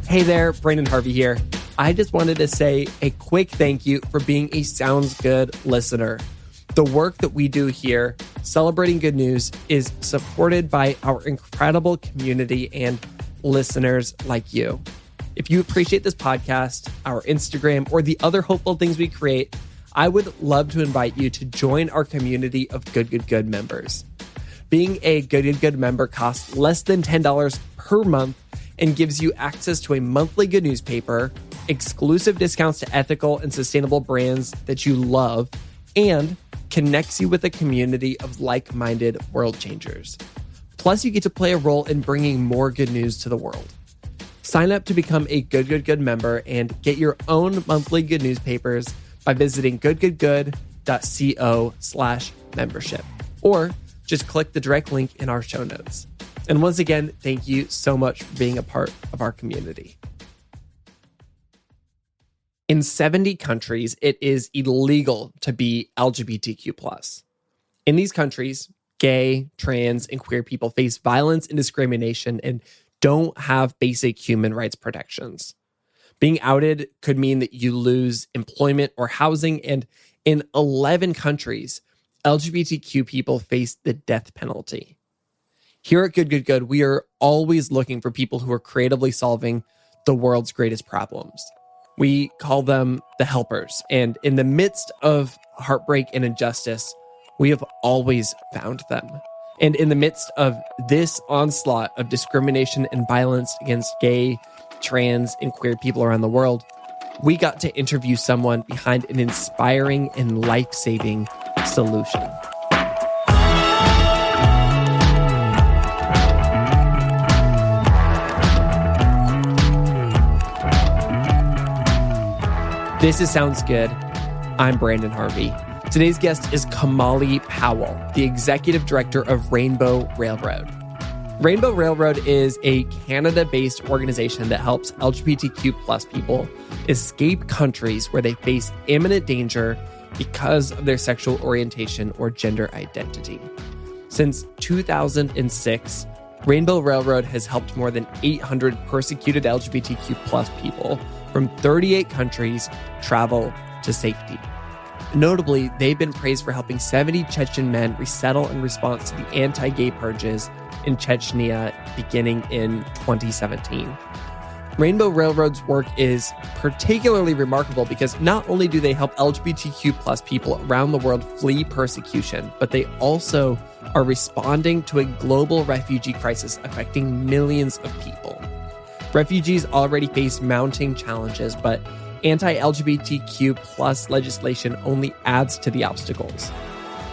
Hey there, Branden Harvey here. I just wanted to say a quick thank you for being a Sounds Good listener. The work that we do here, celebrating good news, is supported by our incredible community and listeners like you. If you appreciate this podcast, our Instagram, or the other hopeful things we create, I would love to invite you to join our community of Good members. Being a Good member costs less than $10 per month and gives you access to a monthly good newspaper, exclusive discounts to ethical and sustainable brands that you love, and connects you with a community of like-minded world changers. Plus, you get to play a role in bringing more good news to the world. Sign up to become a Good member and get your own monthly good newspapers by visiting goodgoodgood.co/membership. Or just click the direct link in our show notes. And once again, thank you so much for being a part of our community. In 70 countries, it is illegal to be LGBTQ+. In these countries, gay, trans, and queer people face violence and discrimination and don't have basic human rights protections. Being outed could mean that you lose employment or housing, and in 11 countries, LGBTQ people face the death penalty. Here at Good, we are always looking for people who are creatively solving the world's greatest problems. We call them the helpers. And in the midst of heartbreak and injustice, we have always found them. And in the midst of this onslaught of discrimination and violence against gay, trans, and queer people around the world, we got to interview someone behind an inspiring and life-saving solution. This is Sounds Good. I'm Branden Harvey. Today's guest is Kimahli Powell, the executive director of Rainbow Railroad. Rainbow Railroad is a Canada-based organization that helps LGBTQ+ people escape countries where they face imminent danger because of their sexual orientation or gender identity. Since 2006, Rainbow Railroad has helped more than 800 persecuted LGBTQ+ people from 38 countries travel to safety. Notably, they've been praised for helping 70 Chechen men resettle in response to the anti-gay purges in Chechnya beginning in 2017. Rainbow Railroad's work is particularly remarkable because not only do they help LGBTQ+ people around the world flee persecution, but they also are responding to a global refugee crisis affecting millions of people. Refugees already face mounting challenges, but anti-LGBTQ+ legislation only adds to the obstacles.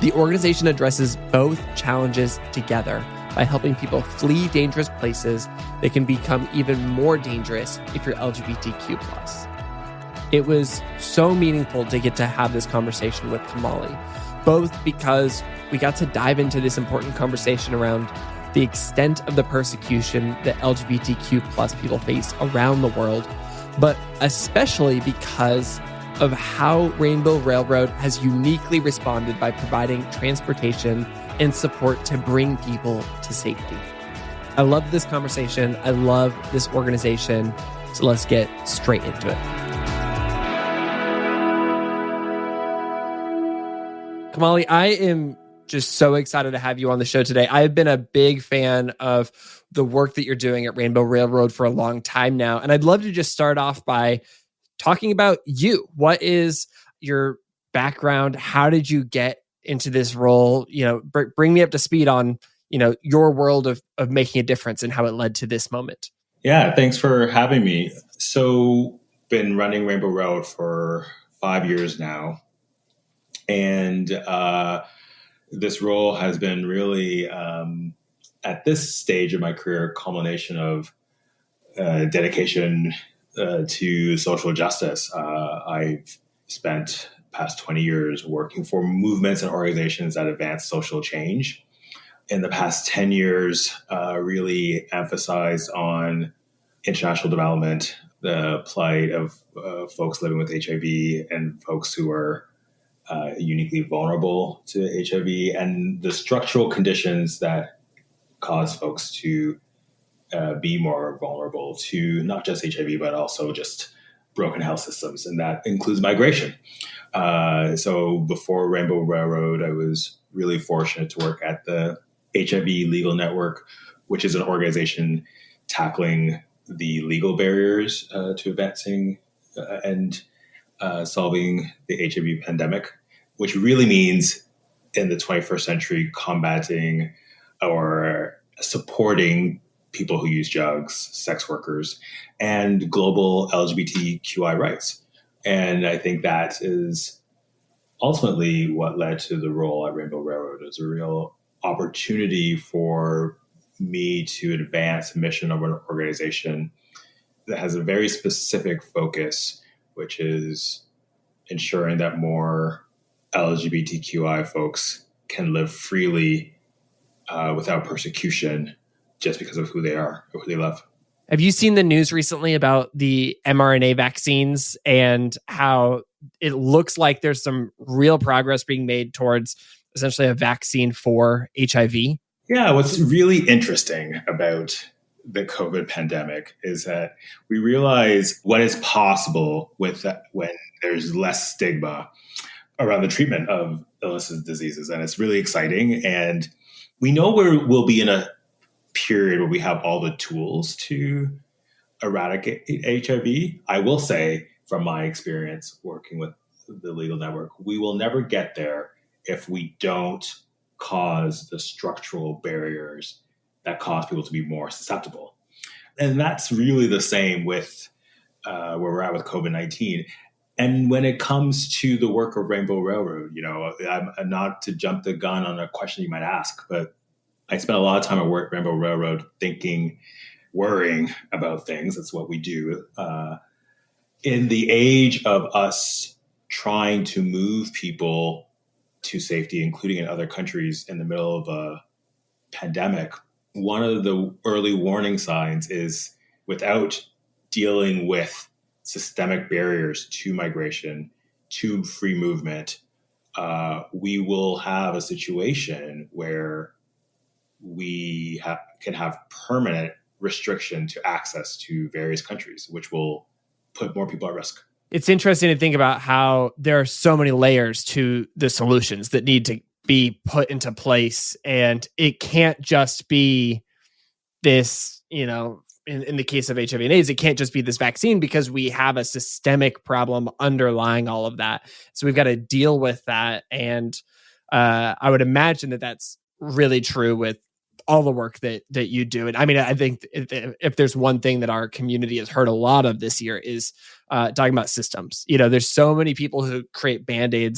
The organization addresses both challenges together by helping people flee dangerous places that can become even more dangerous if you're LGBTQ+. It was so meaningful to get to have this conversation with Kimahli, both because we got to dive into this important conversation around the extent of the persecution that LGBTQ+ people face around the world, but especially because of how Rainbow Railroad has uniquely responded by providing transportation and support to bring people to safety. I love this conversation. I love this organization. So let's get straight into it. Kimahli, I am just so excited to have you on the show today. I've been a big fan of the work that you're doing at Rainbow Railroad for a long time now. And I'd love to just start off by talking about you. What is your background? How did you get into this role? Bring me up to speed on, your world of making a difference and how it led to this moment. Yeah, thanks for having me. So, been running Rainbow Railroad for 5 years now. And this role has been really, at this stage of my career, a culmination of dedication to social justice. I've spent past 20 years working for movements and organizations that advance social change. In the past 10 years, really emphasized on international development, the plight of folks living with HIV and folks who are uniquely vulnerable to HIV, and the structural conditions that cause folks to be more vulnerable to not just HIV, but also just broken health systems. And that includes migration. So before Rainbow Railroad, I was really fortunate to work at the HIV Legal Network, which is an organization tackling the legal barriers to advancing and solving the HIV pandemic, which really means in the 21st century combating or supporting people who use drugs, sex workers, and global LGBTQI rights. And I think that is ultimately what led to the role at Rainbow Railroad. It was a real opportunity for me to advance the mission of an organization that has a very specific focus, which is ensuring that more LGBTQI folks can live freely without persecution just because of who they are or who they love. Have you seen the news recently about the mRNA vaccines and how it looks like there's some real progress being made towards essentially a vaccine for HIV? Yeah, what's really interesting about the COVID pandemic is that we realize what is possible with that when there's less stigma around the treatment of illnesses and diseases. And it's really exciting. And we know we'll be in a period where we have all the tools to eradicate HIV. I will say, from my experience working with the legal network, we will never get there if we don't cause the structural barriers that cause people to be more susceptible. And that's really the same with where we're at with COVID-19. And when it comes to the work of Rainbow Railroad, I'm not to jump the gun on a question you might ask, but I spent a lot of time at Rainbow Railroad thinking, worrying about things. That's what we do. In the age of us trying to move people to safety, including in other countries in the middle of a pandemic, one of the early warning signs is without dealing with systemic barriers to migration, to free movement, we will have a situation where we can have permanent restriction to access to various countries, which will put more people at risk. It's interesting to think about how there are so many layers to the solutions that need to be put into place. And it can't just be this, in the case of HIV and AIDS, it can't just be this vaccine because we have a systemic problem underlying all of that. So we've got to deal with that. And I would imagine that that's really true with all the work that you do. And I mean, I think if there's one thing that our community has heard a lot of this year is talking about systems. There's so many people who create Band-Aid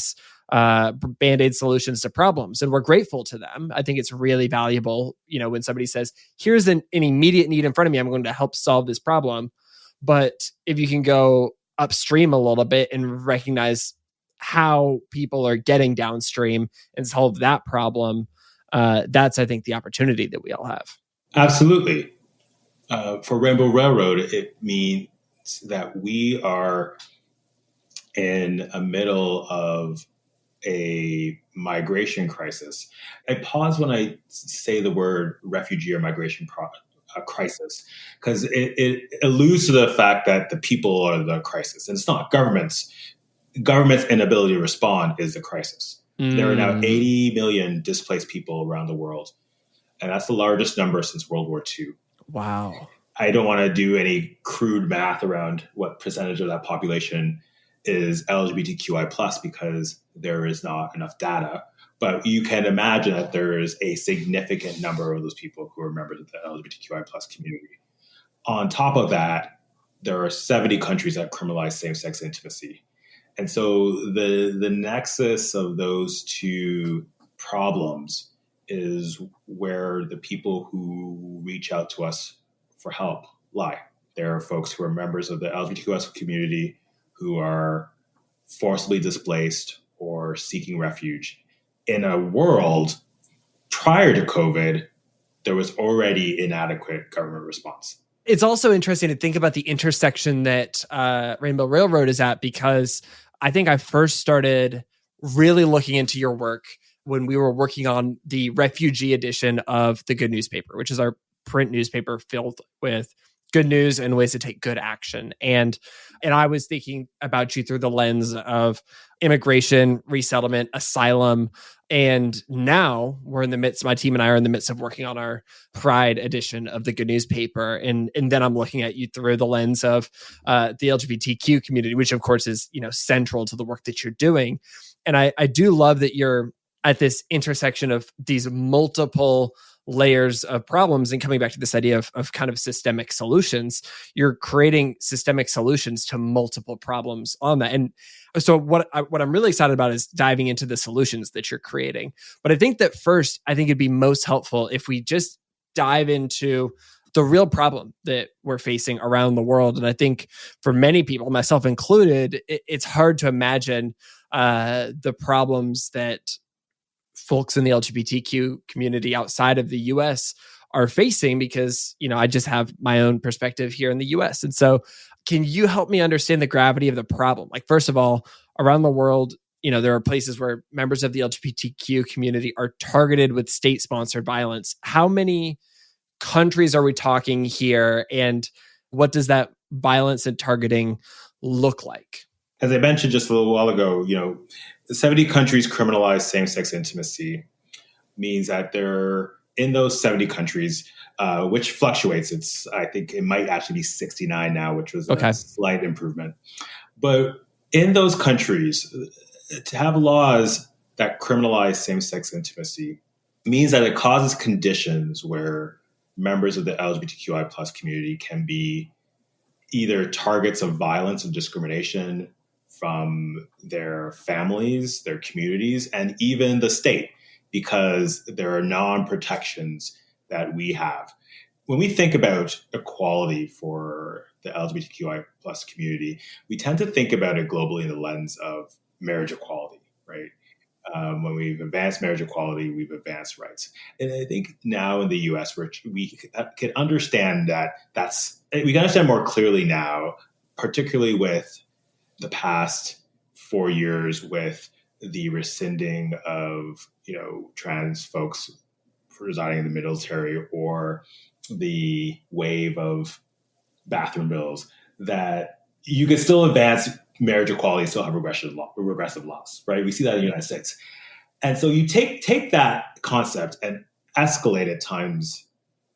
solutions to problems, and we're grateful to them. I think it's really valuable, when somebody says, here's an immediate need in front of me, I'm going to help solve this problem. But if you can go upstream a little bit and recognize how people are getting downstream and solve that problem, that's, I think, the opportunity that we all have. Absolutely. For Rainbow Railroad, it means that we are in the middle of a migration crisis. I pause when I say the word refugee or migration crisis, because it alludes to the fact that the people are the crisis. And it's not. Government's inability to respond is the crisis. There are now 80 million displaced people around the world. And that's the largest number since World War II. Wow. I don't want to do any crude math around what percentage of that population is LGBTQI plus because there is not enough data. But you can imagine that there is a significant number of those people who are members of the LGBTQI plus community. On top of that, there are 70 countries that criminalize same-sex intimacy. And so the nexus of those two problems is where the people who reach out to us for help lie. There are folks who are members of the LGBTQ community who are forcibly displaced or seeking refuge. In a world prior to COVID, there was already inadequate government response. It's also interesting to think about the intersection that Rainbow Railroad is at, because I think I first started really looking into your work when we were working on the refugee edition of the Good Newspaper, which is our print newspaper filled with good news and ways to take good action. And I was thinking about you through the lens of immigration, resettlement, asylum. And now we're in the midst, my team and I are in the midst of working on our Pride edition of the Good newspaper. And then I'm looking at you through the lens of the LGBTQ community, which of course is, central to the work that you're doing. And I do love that you're at this intersection of these multiple layers of problems, and coming back to this idea of kind of systemic solutions, you're creating systemic solutions to multiple problems on that. And so what I'm really excited about is diving into the solutions that you're creating. But I think that first, I think it'd be most helpful if we just dive into the real problem that we're facing around the world. And I think for many people, myself included, it's hard to imagine the problems that folks in the LGBTQ community outside of the US are facing, because, I just have my own perspective here in the US. And so can you help me understand the gravity of the problem? Like, first of all, around the world, there are places where members of the LGBTQ community are targeted with state-sponsored violence. How many countries are we talking here? And what does that violence and targeting look like? As I mentioned just a little while ago, 70 countries criminalize same-sex intimacy, means that they're in those 70 countries, which fluctuates. I think it might actually be 69 now, which was a slight improvement. But in those countries, to have laws that criminalize same-sex intimacy means that it causes conditions where members of the LGBTQI plus community can be either targets of violence and discrimination from their families, their communities, and even the state, because there are non-protections that we have. When we think about equality for the LGBTQI plus community, we tend to think about it globally in the lens of marriage equality, right? When we've advanced marriage equality, we've advanced rights. And I think now in the US, we can understand we can understand more clearly now, particularly with the past 4 years with the rescinding of, trans folks residing in the military, or the wave of bathroom bills, that you can still advance marriage equality and still have regressive laws, right? We see that in the United States. And so you take that concept and escalate it times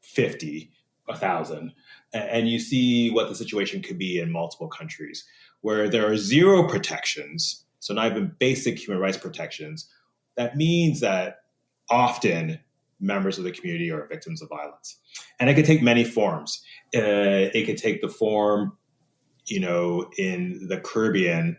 50, 1,000, and you see what the situation could be in multiple countries where there are zero protections, so not even basic human rights protections. That means that often members of the community are victims of violence. And it could take many forms. It could take the form, in the Caribbean,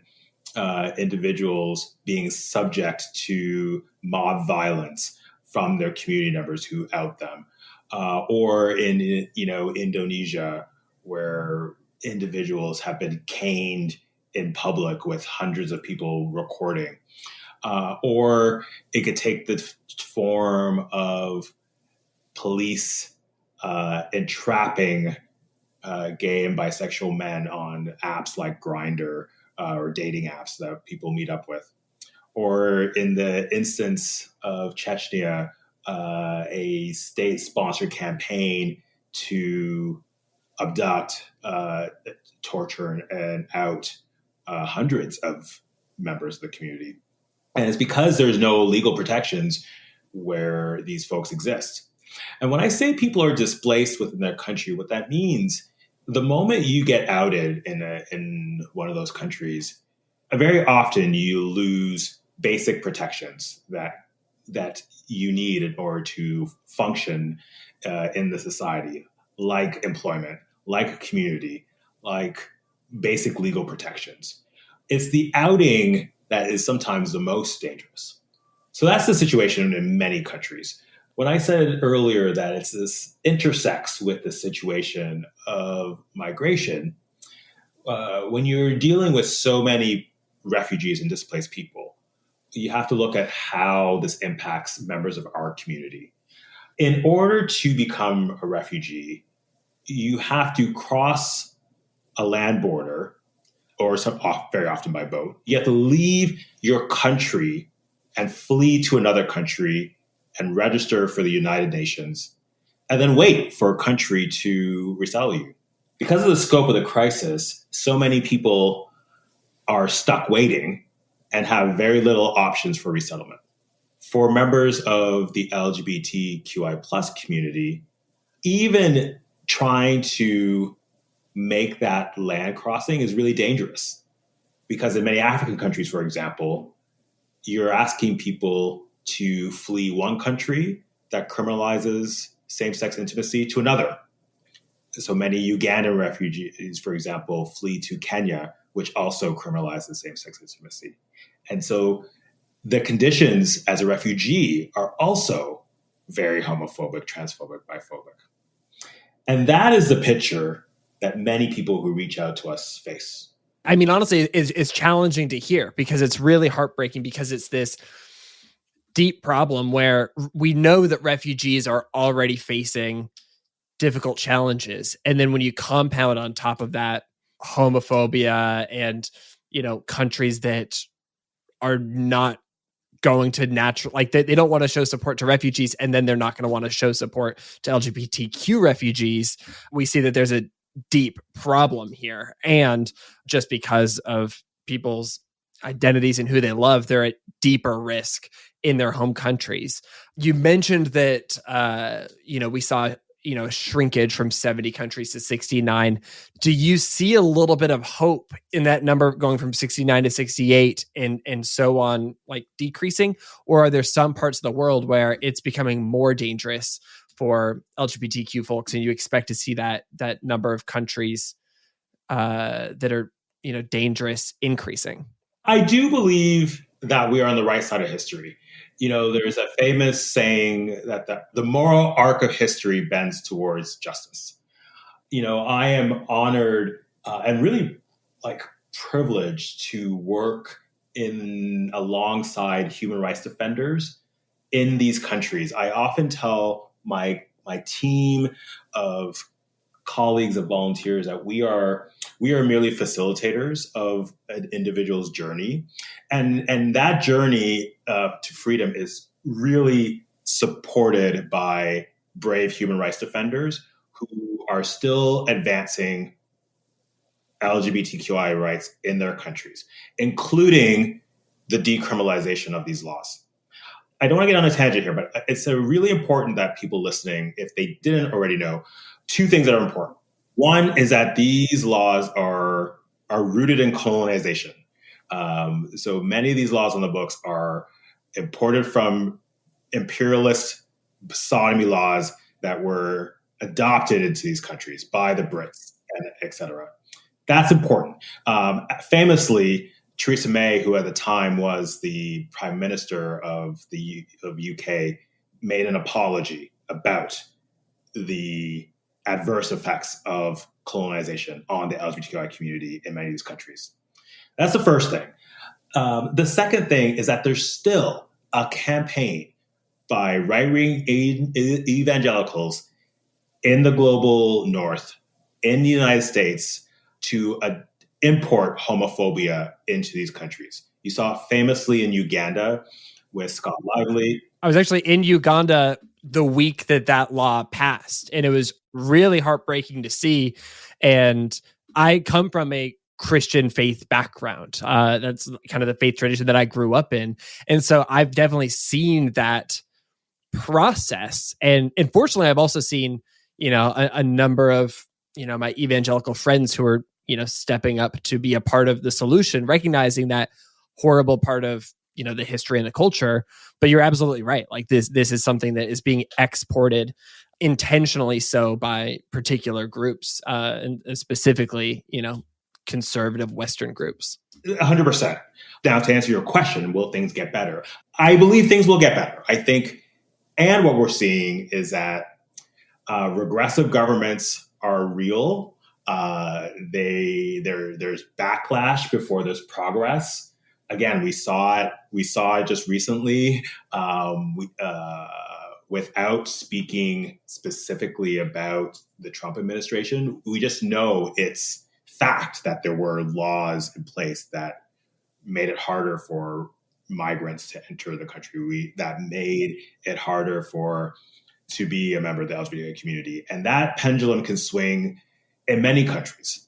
individuals being subject to mob violence from their community members who out them. Or in, Indonesia, where individuals have been caned in public with hundreds of people recording. Or it could take the form of police entrapping gay and bisexual men on apps like Grindr or dating apps that people meet up with. Or in the instance of Chechnya, a state-sponsored campaign to abduct, torture, and out hundreds of members of the community. And it's because there's no legal protections where these folks exist. And when I say people are displaced within their country, what that means, the moment you get outed in one of those countries, very often you lose basic protections that you need in order to function in the society, like employment, like community, like basic legal protections. It's the outing that is sometimes the most dangerous. So that's the situation in many countries. When I said earlier that this intersects with the situation of migration, when you're dealing with so many refugees and displaced people, you have to look at how this impacts members of our community. In order to become a refugee, you have to cross a land border, or very often by boat. You have to leave your country and flee to another country and register for the United Nations. and then wait for a country to resettle you. Because of the scope of the crisis, so many people are stuck waiting and have very little options for resettlement. For members of the LGBTQI plus community, even trying to make that land crossing is really dangerous. Because in many African countries, for example, you're asking people to flee one country that criminalizes same-sex intimacy to another. So many Ugandan refugees, for example, flee to Kenya, which also criminalizes same-sex intimacy. And so the conditions as a refugee are also very homophobic, transphobic, biphobic. And that is the picture that many people who reach out to us face. I mean, honestly, it's challenging to hear because it's really heartbreaking because it's this deep problem where we know that refugees are already facing difficult challenges. And then when you compound on top of that homophobia and, countries that are not going to they don't want to show support to refugees, and then they're not going to want to show support to LGBTQ refugees, we see that there's a deep problem here. And just because of people's identities and who they love, they're at deeper risk in their home countries. You mentioned that, we saw, shrinkage from 70 countries to 69. Do you see a little bit of hope in that number going from 69 to 68 and so on, like decreasing? Or are there some parts of the world where it's becoming more dangerous for LGBTQ folks and you expect to see that number of countries that are, dangerous increasing? I do believe that we are on the right side of history. There's a famous saying that the moral arc of history bends towards justice. I am honored and really privileged to work alongside human rights defenders in these countries. I often tell my team of colleagues, of volunteers, that we are merely facilitators of an individual's journey, and that journey to freedom is really supported by brave human rights defenders who are still advancing LGBTQI rights in their countries, including the decriminalization of these laws. I don't want to get on a tangent here, but it's really important that people listening, if they didn't already know, two things that are important. One is that these laws are rooted in colonization. So many of these laws on the books are imported from imperialist sodomy laws that were adopted into these countries by the Brits, and et cetera. That's important. Famously, Theresa May, who at the time was the Prime Minister of UK, made an apology about the adverse effects of colonization on the LGBTQI community in many of these countries. That's the first thing. The second thing is that there's still a campaign by right-wing evangelicals in the global north, in the United States, to import homophobia into these countries. You saw it famously in Uganda with Scott Lively. I was actually in Uganda the week that law passed, and it was really heartbreaking to see. And I come from a Christian faith background. That's kind of the faith tradition that I grew up in. And so I've definitely seen that process. And unfortunately, I've also seen, a number of, my evangelical friends who are, stepping up to be a part of the solution, recognizing that horrible part of, the history and the culture. But you're absolutely right. Like this is something that is being exported intentionally so by particular groups, and specifically, conservative Western groups. 100%. Now, to answer your question, will things get better? I believe things will get better. I think, and what we're seeing is that regressive governments are real. There's backlash before there's progress. Again, we saw it just recently. Without speaking specifically about the Trump administration, we just know it's fact that there were laws in place that made it harder for migrants to enter the country. That made it harder for to be a member of the LGBT community. And that pendulum can swing in many countries.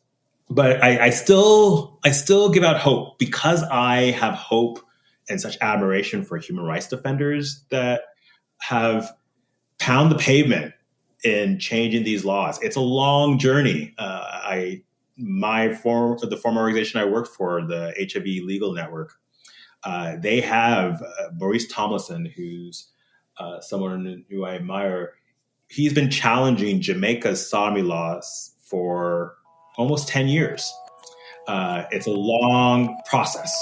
But I still give out hope because I have hope and such admiration for human rights defenders that have pound the pavement in changing these laws. It's a long journey. The former organization I worked for, the HIV Legal Network, they have Maurice Tomlinson, who's someone who I admire. He's been challenging Jamaica's sodomy laws for almost 10 years. It's a long process.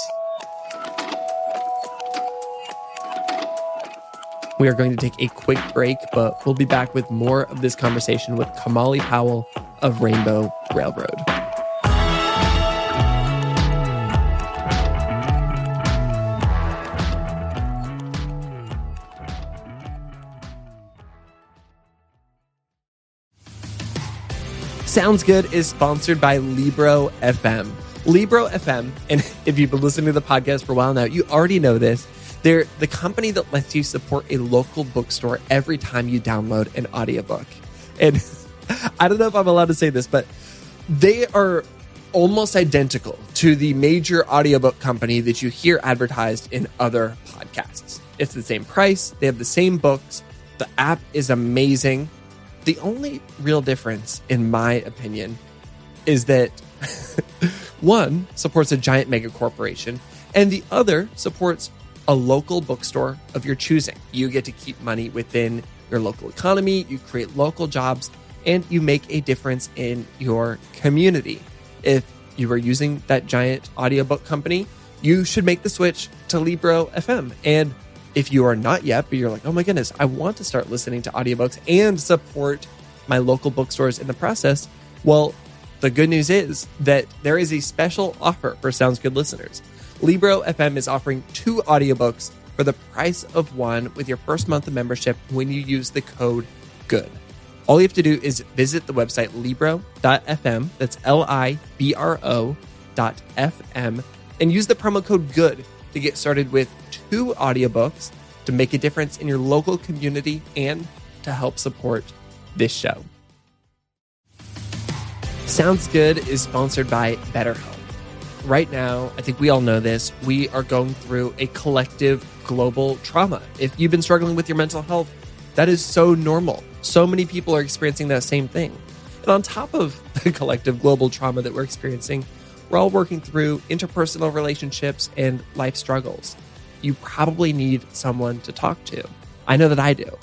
We are going to take a quick break, but we'll be back with more of this conversation with Kimahli Powell of Rainbow Railroad. Sounds Good is sponsored by Libro FM. Libro FM, and if you've been listening to the podcast for a while now, you already know this. They're the company that lets you support a local bookstore every time you download an audiobook. And I don't know if I'm allowed to say this, but they are almost identical to the major audiobook company that you hear advertised in other podcasts. It's the same price. They have the same books. The app is amazing. The only real difference, in my opinion, is that one supports a giant mega corporation and the other supports a local bookstore of your choosing. You get to keep money within your local economy, you create local jobs, and you make a difference in your community. If you are using that giant audiobook company, you should make the switch to Libro FM. And if you are not yet, but you're like, oh my goodness, I want to start listening to audiobooks and support my local bookstores in the process, well, the good news is that there is a special offer for Sounds Good listeners. Libro FM is offering 2 audiobooks for the price of 1 with your first month of membership when you use the code GOOD. All you have to do is visit the website libro.fm, that's libro.fm, and use the promo code GOOD to get started with 2 audiobooks to make a difference in your local community and to help support this show. Sounds Good is sponsored by BetterHelp. Right now, I think we all know this, we are going through a collective global trauma. If you've been struggling with your mental health, that is so normal. So many people are experiencing that same thing. And on top of the collective global trauma that we're experiencing, we're all working through interpersonal relationships and life struggles. You probably need someone to talk to. I know that I do.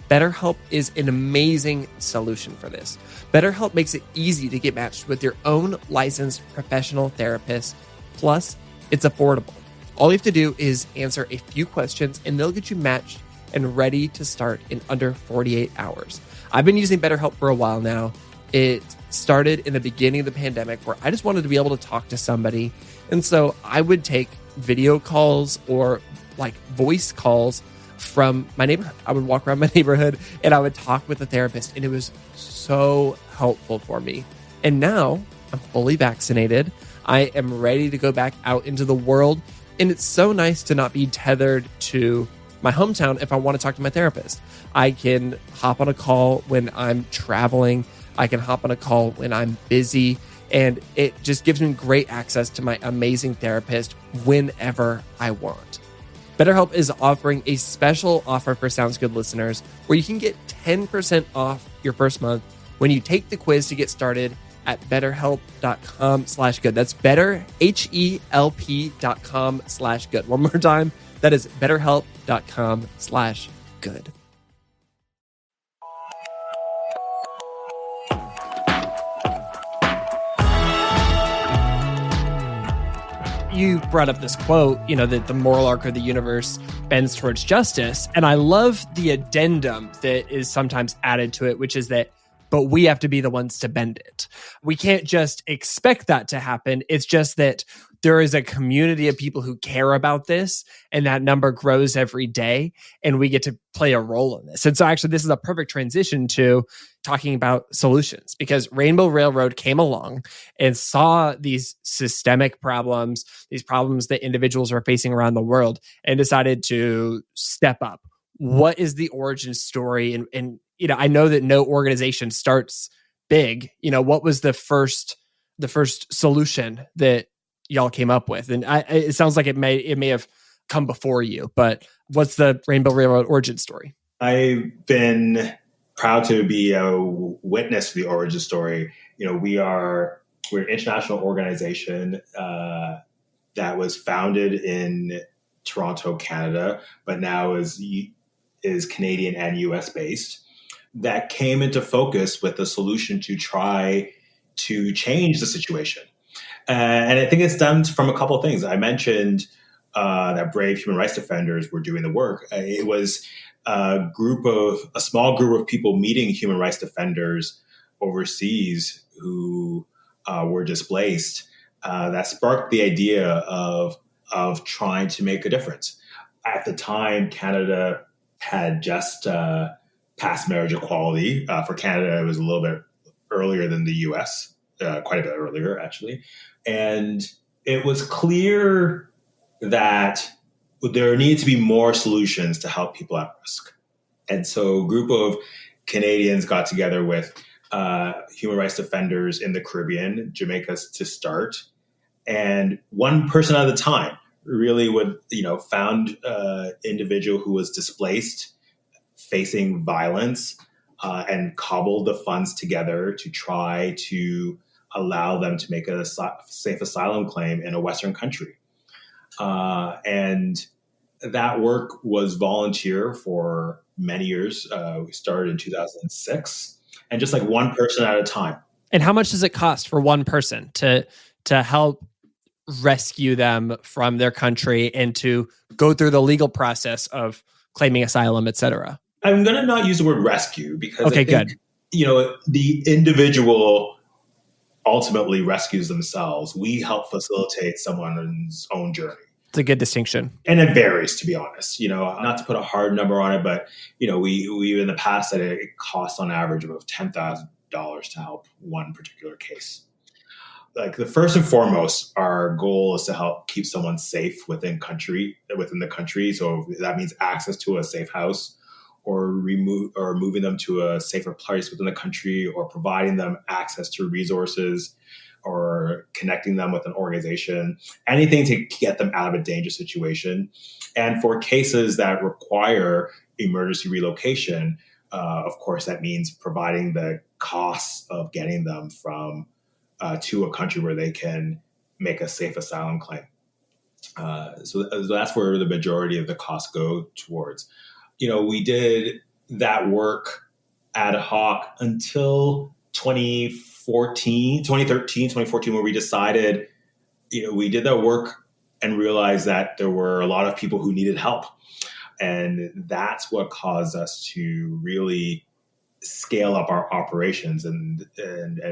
BetterHelp is an amazing solution for this. BetterHelp makes it easy to get matched with your own licensed professional therapist. Plus, it's affordable. All you have to do is answer a few questions and they'll get you matched and ready to start in under 48 hours. I've been using BetterHelp for a while now. It started in the beginning of the pandemic where I just wanted to be able to talk to somebody. And so I would take video calls or like voice calls from my neighborhood. I would walk around my neighborhood and I would talk with a therapist, and it was so helpful for me. And now I'm fully vaccinated. I am ready to go back out into the world, and it's so nice to not be tethered to my hometown if I want to talk to my therapist. I can hop on a call when I'm traveling. I can hop on a call when I'm busy, and it just gives me great access to my amazing therapist whenever I want. BetterHelp is offering a special offer for Sounds Good listeners where you can get 10% off your first month when you take the quiz to get started at betterhelp.com/good. That's betterhelp.com/good. One more time. That is betterhelp.com/good. You brought up this quote, that the moral arc of the universe bends towards justice. And I love the addendum that is sometimes added to it, which is that, but we have to be the ones to bend it. We can't just expect that to happen. It's just that there is a community of people who care about this, and that number grows every day, and we get to play a role in this. And so actually, this is a perfect transition to talking about solutions, because Rainbow Railroad came along and saw these systemic problems, these problems that individuals are facing around the world, and decided to step up. what is the origin story? And I know that no organization starts big. What was the first solution that y'all came up with? And it sounds like it may have come before you, but what's the Rainbow Railroad origin story? I've been proud to be a witness to the origin story. We're an international organization that was founded in Toronto, Canada, but now is Canadian and US based, that came into focus with a solution to try to change the situation. And I think it's done from a couple of things. I mentioned that brave human rights defenders were doing the work. It was a small group of people meeting human rights defenders overseas who were displaced that sparked the idea of trying to make a difference. At the time, Canada had just passed marriage equality. For Canada, it was a little bit earlier than the US, quite a bit earlier, actually. And it was clear that there needed to be more solutions to help people at risk. And so a group of Canadians got together with human rights defenders in the Caribbean, Jamaica to start. And one person at a time really found an individual who was displaced, facing violence, and cobbled the funds together to try to allow them to make a safe asylum claim in a Western country. And that work was volunteer for many years. We started in 2006, and just like one person at a time. And how much does it cost for one person to help rescue them from their country and to go through the legal process of claiming asylum, et cetera? I'm going to not use the word rescue because okay, I think, good. The individual ultimately rescues themselves. We help facilitate someone's own journey. It's a good distinction. And it varies, to be honest. Not to put a hard number on it, but, we in the past said it costs on average about $10,000 to help one particular case. Like the first and foremost, our goal is to help keep someone safe within the country. So that means access to a safe house, or moving them to a safer place within the country, or providing them access to resources, or connecting them with an organization, anything to get them out of a dangerous situation. And for cases that require emergency relocation, of course, that means providing the costs of getting them from to a country where they can make a safe asylum claim. So that's where the majority of the costs go towards. We did that work ad hoc until 2013, 2014, where we decided, we did that work and realized that there were a lot of people who needed help. And that's what caused us to really scale up our operations. And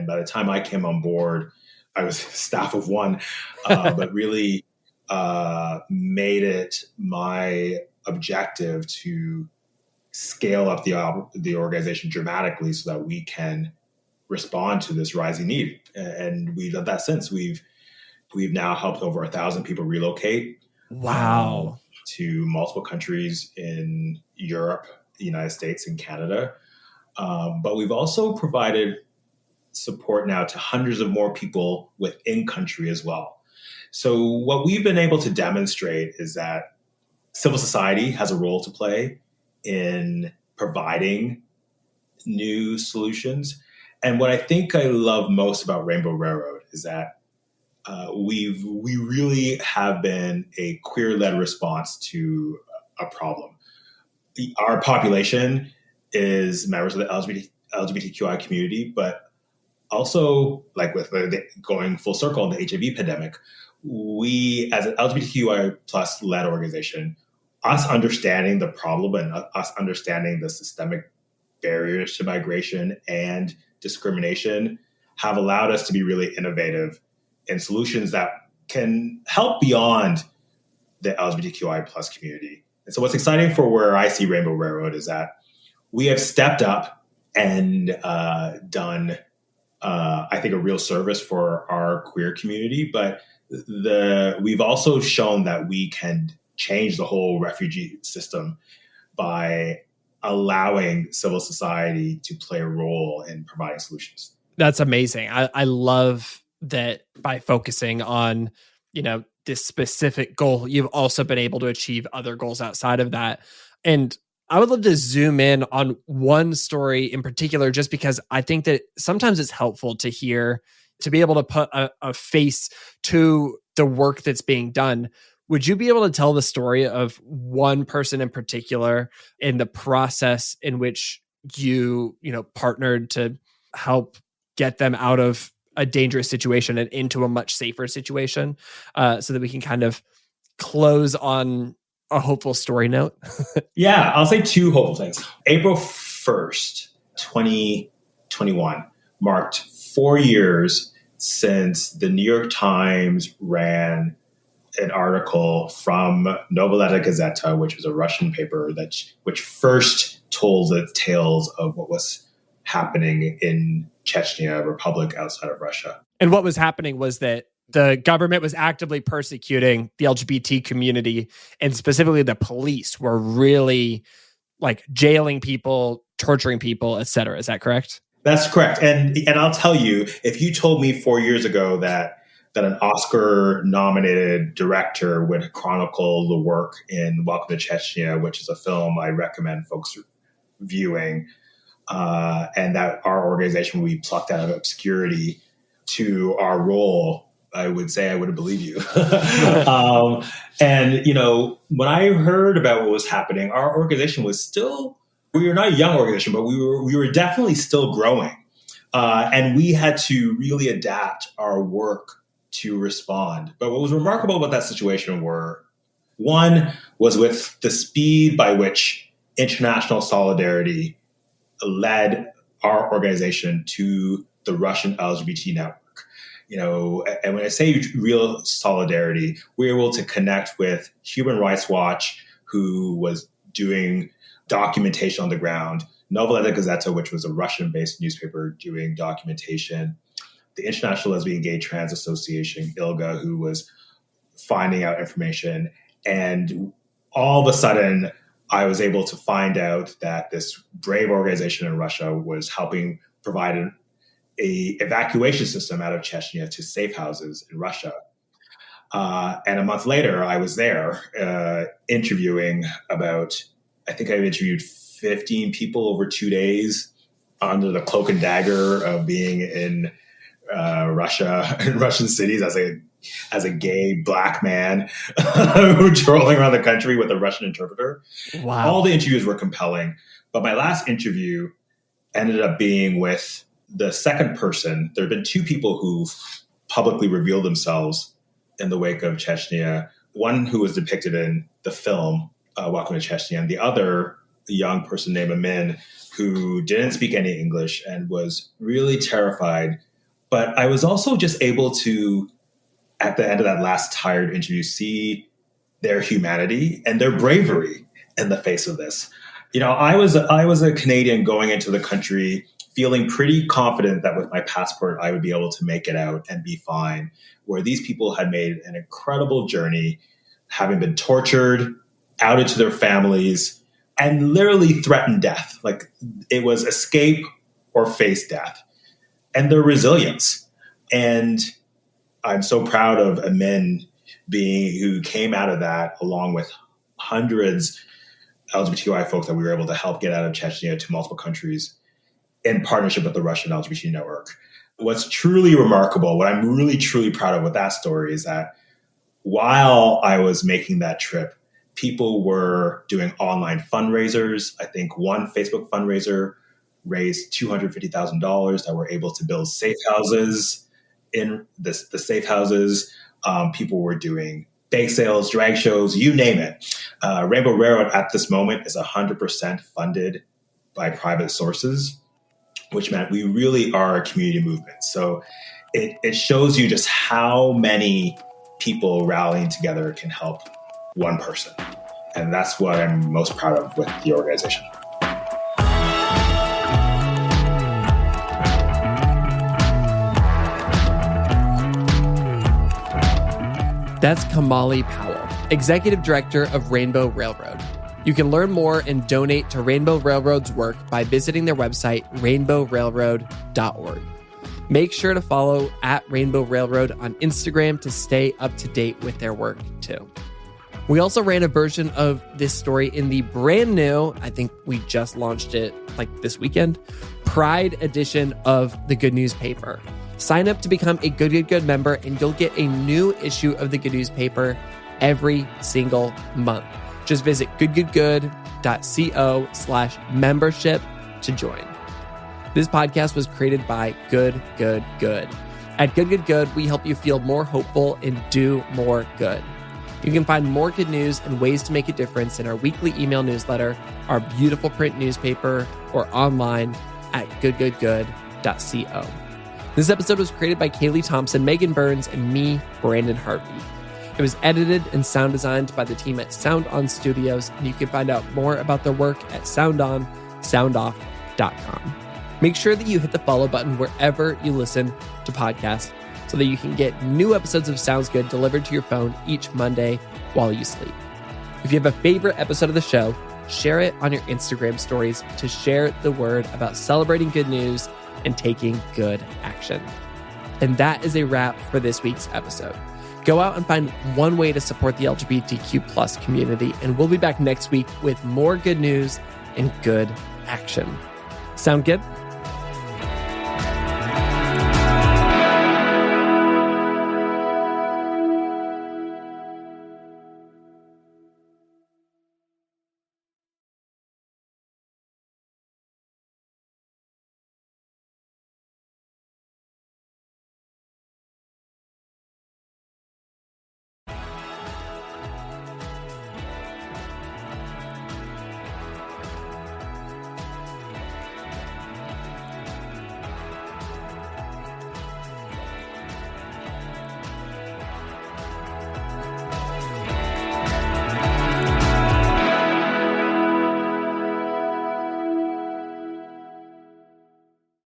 by the time I came on board, I was staff of one, but really made it my objective to scale up the organization dramatically so that we can respond to this rising need. And we've done that since. We've now helped over 1,000 people relocate. Wow. To multiple countries in Europe, the United States, and Canada. But we've also provided support now to hundreds of more people within country as well. So what we've been able to demonstrate is that civil society has a role to play in providing new solutions. And what I think I love most about Rainbow Railroad is that we really have been a queer-led response to a problem. Our population is members of the LGBTQI community, but also, like with going full circle in the HIV pandemic, we, as an LGBTQI plus led organization, us understanding the problem and us understanding the systemic barriers to migration and discrimination have allowed us to be really innovative in solutions that can help beyond the LGBTQI plus community. And so what's exciting for where I see Rainbow Railroad is that we have stepped up and done, I think, a real service for our queer community. But we've also shown that we can change the whole refugee system by allowing civil society to play a role in providing solutions. That's amazing. I love that by focusing on, this specific goal, you've also been able to achieve other goals outside of that. And I would love to zoom in on one story in particular, just because I think that sometimes it's helpful to be able to put a face to the work that's being done. Would you be able to tell the story of one person in particular in the process in which you partnered to help get them out of a dangerous situation and into a much safer situation, so that we can kind of close on a hopeful story note? Yeah, I'll say two hopeful things. April 1st, 2021 marked 4 years since the New York Times ran an article from Novoletya Gazeta, which was a Russian paper which first told the tales of what was happening in Chechnya, a republic outside of Russia. And what was happening was that the government was actively persecuting the LGBT community, and specifically the police were really jailing people, torturing people, etc. Is that correct? That's correct. And I'll tell you, if you told me 4 years ago that an Oscar-nominated director would chronicle the work in Welcome to Chechnya, which is a film I recommend folks viewing, and that our organization would be plucked out of obscurity to our role, I would say I wouldn't believe you. And, when I heard about what was happening, our organization was still, we were not a young organization, but we were definitely still growing. And we had to really adapt our work to respond. But what was remarkable about that situation one was with the speed by which international solidarity led our organization to the Russian LGBT network. And when I say real solidarity, we were able to connect with Human Rights Watch, who was doing documentation on the ground, Novoletya Gazeta, which was a Russian-based newspaper doing documentation, the International Lesbian Gay Trans Association, ILGA, who was finding out information. And all of a sudden, I was able to find out that this brave organization in Russia was helping provide an evacuation system out of Chechnya to safe houses in Russia. And a month later, I was there interviewing I think I've interviewed 15 people over 2 days under the cloak and dagger of being in Russia, in Russian cities as a gay black man trolling around the country with a Russian interpreter. Wow. All the interviews were compelling, but my last interview ended up being with the second person. There have been two people who've publicly revealed themselves in the wake of Chechnya. One who was depicted in the film, Welcome to Chechnya, and the other, a young person named Imminent, who didn't speak any English and was really terrified. But I was also just able to, at the end of that last tired interview, see their humanity and their bravery in the face of this. I was a Canadian going into the country feeling pretty confident that with my passport, I would be able to make it out and be fine, where these people had made an incredible journey, having been tortured, outed to their families, and literally threatened death. It was escape or face death. And their resilience. And I'm so proud of Amin who came out of that along with hundreds of LGBTQI folks that we were able to help get out of Chechnya to multiple countries in partnership with the Russian LGBT network. What's truly remarkable, what I'm really, truly proud of with that story is that while I was making that trip, people were doing online fundraisers. I think one Facebook fundraiser raised $250,000 that were able to build safe houses in the safe houses. People were doing bake sales, drag shows, you name it. Rainbow Railroad at this moment is 100% funded by private sources, which meant we really are a community movement. So it shows you just how many people rallying together can help one person. And that's what I'm most proud of with the organization. That's Kimahli Powell, Executive Director of Rainbow Railroad. You can learn more and donate to Rainbow Railroad's work by visiting their website, rainbowrailroad.org. Make sure to follow at Rainbow Railroad on Instagram to stay up to date with their work too. We also ran a version of this story in the brand new, I think we just launched it like this weekend, Pride edition of the Good Newspaper. Sign up to become a Good member and you'll get a new issue of the Good Newspaper every single month. Just visit goodgoodgood.co/membership to join. This podcast was created by Good. At Good, we help you feel more hopeful and do more good. You can find more good news and ways to make a difference in our weekly email newsletter, our beautiful print newspaper, or online at goodgoodgood.co. This episode was created by Kaylee Thompson, Megan Burns, and me, Branden Harvey. It was edited and sound designed by the team at Sound On Studios, and you can find out more about their work at soundoff.com. Make sure that you hit the follow button wherever you listen to podcasts so that you can get new episodes of Sounds Good delivered to your phone each Monday while you sleep. If you have a favorite episode of the show, share it on your Instagram stories to share the word about celebrating good news and taking good action. And that is a wrap for this week's episode. Go out and find one way to support the LGBTQ plus community, and we'll be back next week with more good news and good action. Sound good?